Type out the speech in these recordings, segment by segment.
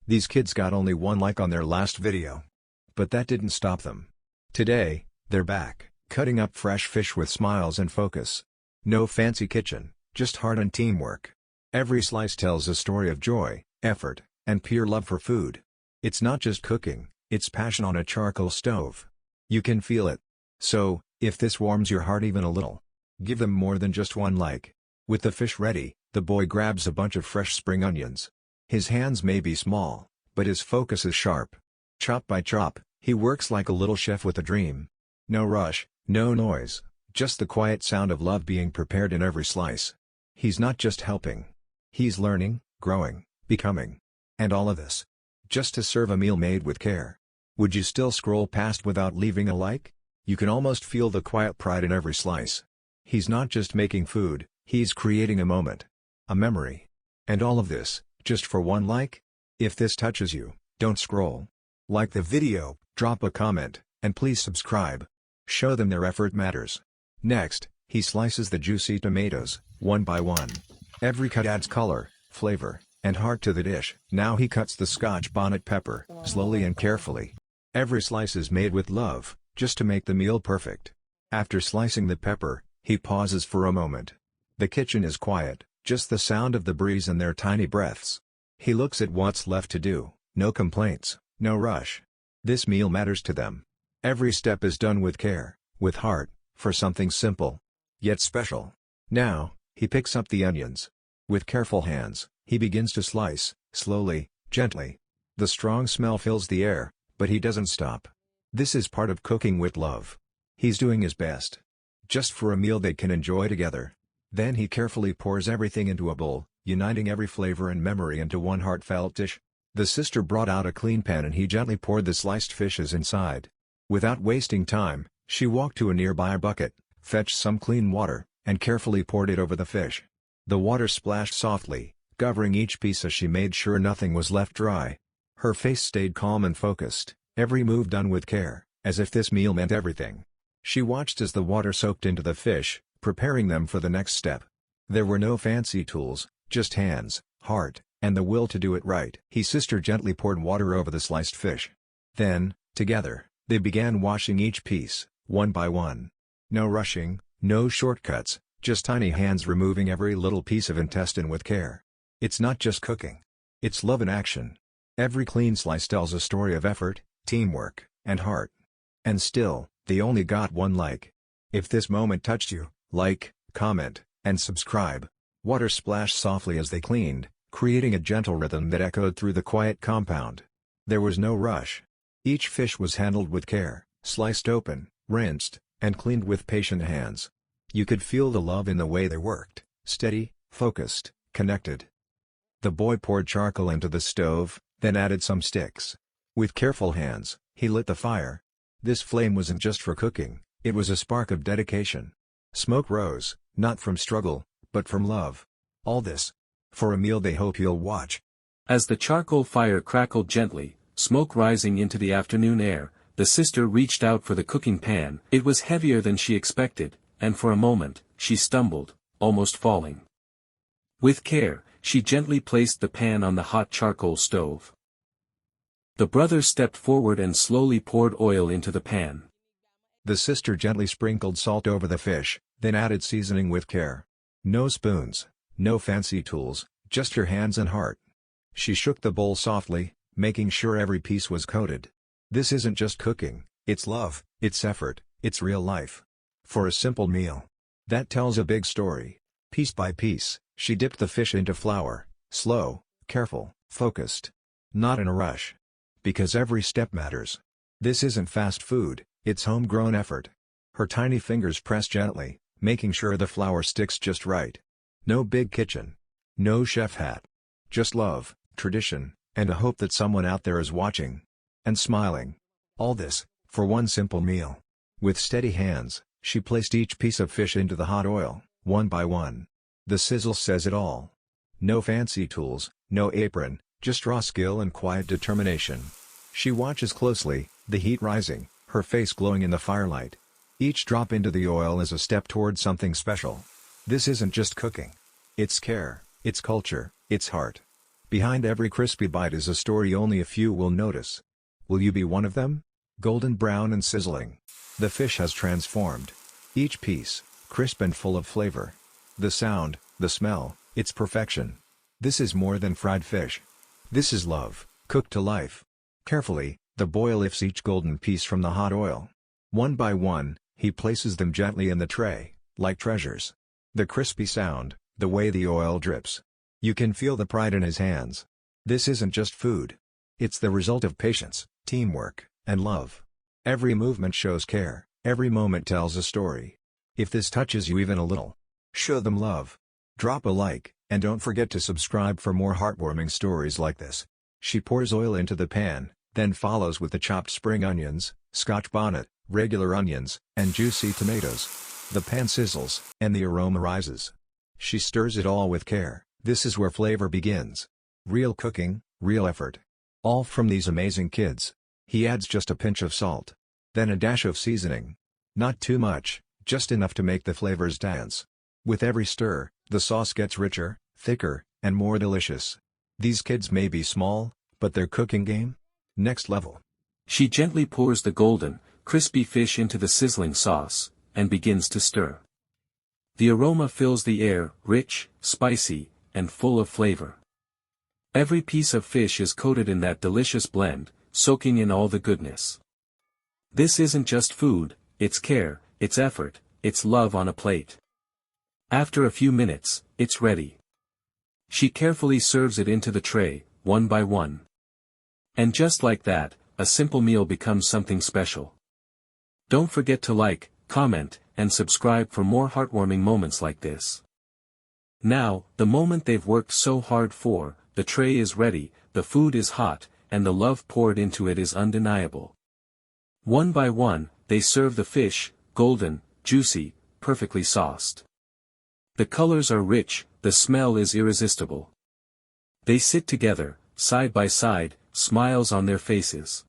These kids got only one like on their last video. But that didn't stop them. Today, they're back, cutting up fresh fish with smiles and focus. No fancy kitchen, just heart and teamwork. Every slice tells a story of joy, effort, and pure love for food. It's not just cooking, it's passion on a charcoal stove. You can feel it. So, if this warms your heart even a little, give them more than just one like. With the fish ready, the boy grabs a bunch of fresh spring onions. His hands may be small, but his focus is sharp. Chop by chop, he works like a little chef with a dream. No rush, no noise, just the quiet sound of love being prepared in every slice. He's not just helping. He's learning, growing, becoming. And all of this, just to serve a meal made with care. Would you still scroll past without leaving a like? You can almost feel the quiet pride in every slice. He's not just making food, he's creating a moment. A memory. And all of this, just for one like? If this touches you, don't scroll. Like the video, drop a comment, and please subscribe. Show them their effort matters. Next, he slices the juicy tomatoes, one by one. Every cut adds color, flavor, and heart to the dish. Now he cuts the Scotch bonnet pepper, slowly and carefully. Every slice is made with love, just to make the meal perfect. After slicing the pepper, he pauses for a moment. The kitchen is quiet, just the sound of the breeze and their tiny breaths. He looks at what's left to do, no complaints, no rush. This meal matters to them. Every step is done with care, with heart, for something simple, yet special. Now, he picks up the onions. With careful hands, he begins to slice, slowly, gently. The strong smell fills the air, but he doesn't stop. This is part of cooking with love. He's doing his best. Just for a meal they can enjoy together. Then he carefully pours everything into a bowl, uniting every flavor and memory into one heartfelt dish. The sister brought out a clean pan and he gently poured the sliced fishes inside. Without wasting time, she walked to a nearby bucket, fetched some clean water, and carefully poured it over the fish. The water splashed softly, covering each piece as she made sure nothing was left dry. Her face stayed calm and focused, every move done with care, as if this meal meant everything. She watched as the water soaked into the fish, preparing them for the next step. There were no fancy tools, just hands, heart, and the will to do it right. His sister gently poured water over the sliced fish. Then, together, they began washing each piece, one by one. No rushing, no shortcuts, just tiny hands removing every little piece of intestine with care. It's not just cooking. It's love in action. Every clean slice tells a story of effort, teamwork, and heart. And still, they only got one like. If this moment touched you, like, comment, and subscribe. Water splashed softly as they cleaned, creating a gentle rhythm that echoed through the quiet compound. There was no rush. Each fish was handled with care, sliced open, rinsed, and cleaned with patient hands. You could feel the love in the way they worked, steady, focused, connected. The boy poured charcoal into the stove, then added some sticks. With careful hands, he lit the fire. This flame wasn't just for cooking, it was a spark of dedication. Smoke rose, not from struggle, but from love. All this, for a meal they hope you'll watch. As the charcoal fire crackled gently, smoke rising into the afternoon air, the sister reached out for the cooking pan. It was heavier than she expected, and for a moment, she stumbled, almost falling. With care, she gently placed the pan on the hot charcoal stove. The brother stepped forward and slowly poured oil into the pan. The sister gently sprinkled salt over the fish, then added seasoning with care. No spoons, no fancy tools, just her hands and heart. She shook the bowl softly, making sure every piece was coated. This isn't just cooking, it's love, it's effort, it's real life. For a simple meal that tells a big story. Piece by piece, she dipped the fish into flour, slow, careful, focused. Not in a rush. Because every step matters. This isn't fast food, it's homegrown effort. Her tiny fingers press gently, making sure the flour sticks just right. No big kitchen. No chef hat. Just love, tradition, and a hope that someone out there is watching. And smiling. All this, for one simple meal. With steady hands, she placed each piece of fish into the hot oil, one by one. The sizzle says it all. No fancy tools, no apron, just raw skill and quiet determination. She watches closely, the heat rising, her face glowing in the firelight. Each drop into the oil is a step toward something special. This isn't just cooking. It's care, it's culture, it's heart. Behind every crispy bite is a story only a few will notice. Will you be one of them? Golden brown and sizzling. The fish has transformed. Each piece, crisp and full of flavor. The sound, the smell, it's perfection. This is more than fried fish. This is love, cooked to life. Carefully, the boy lifts each golden piece from the hot oil. One by one, he places them gently in the tray, like treasures. The crispy sound, the way the oil drips. You can feel the pride in his hands. This isn't just food. It's the result of patience, teamwork, and love. Every movement shows care, every moment tells a story. If this touches you even a little, show them love. Drop a like, and don't forget to subscribe for more heartwarming stories like this. She pours oil into the pan, then follows with the chopped spring onions, Scotch bonnet, regular onions, and juicy tomatoes. The pan sizzles, and the aroma rises. She stirs it all with care. This is where flavor begins. Real cooking, real effort. All from these amazing kids. He adds just a pinch of salt. Then a dash of seasoning. Not too much, just enough to make the flavors dance. With every stir, the sauce gets richer, thicker, and more delicious. These kids may be small, but their cooking game? Next level. She gently pours the golden, crispy fish into the sizzling sauce, and begins to stir. The aroma fills the air, rich, spicy, and full of flavor. Every piece of fish is coated in that delicious blend, soaking in all the goodness. This isn't just food, it's care, it's effort, it's love on a plate. After a few minutes, it's ready. She carefully serves it into the tray, one by one. And just like that, a simple meal becomes something special. Don't forget to like, comment, and subscribe for more heartwarming moments like this. Now, the moment they've worked so hard for, the tray is ready, the food is hot, and the love poured into it is undeniable. One by one, they serve the fish, golden, juicy, perfectly sauced. The colors are rich, the smell is irresistible. They sit together, side by side, smiles on their faces.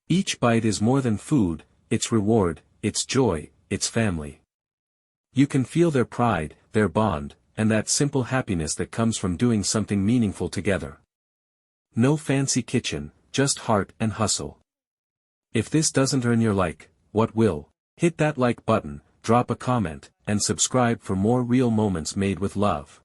Each bite is more than food, it's reward, it's joy, it's family. You can feel their pride, their bond, and that simple happiness that comes from doing something meaningful together. No fancy kitchen, just heart and hustle. If this doesn't earn your like, what will? Hit that like button, drop a comment, and subscribe for more real moments made with love.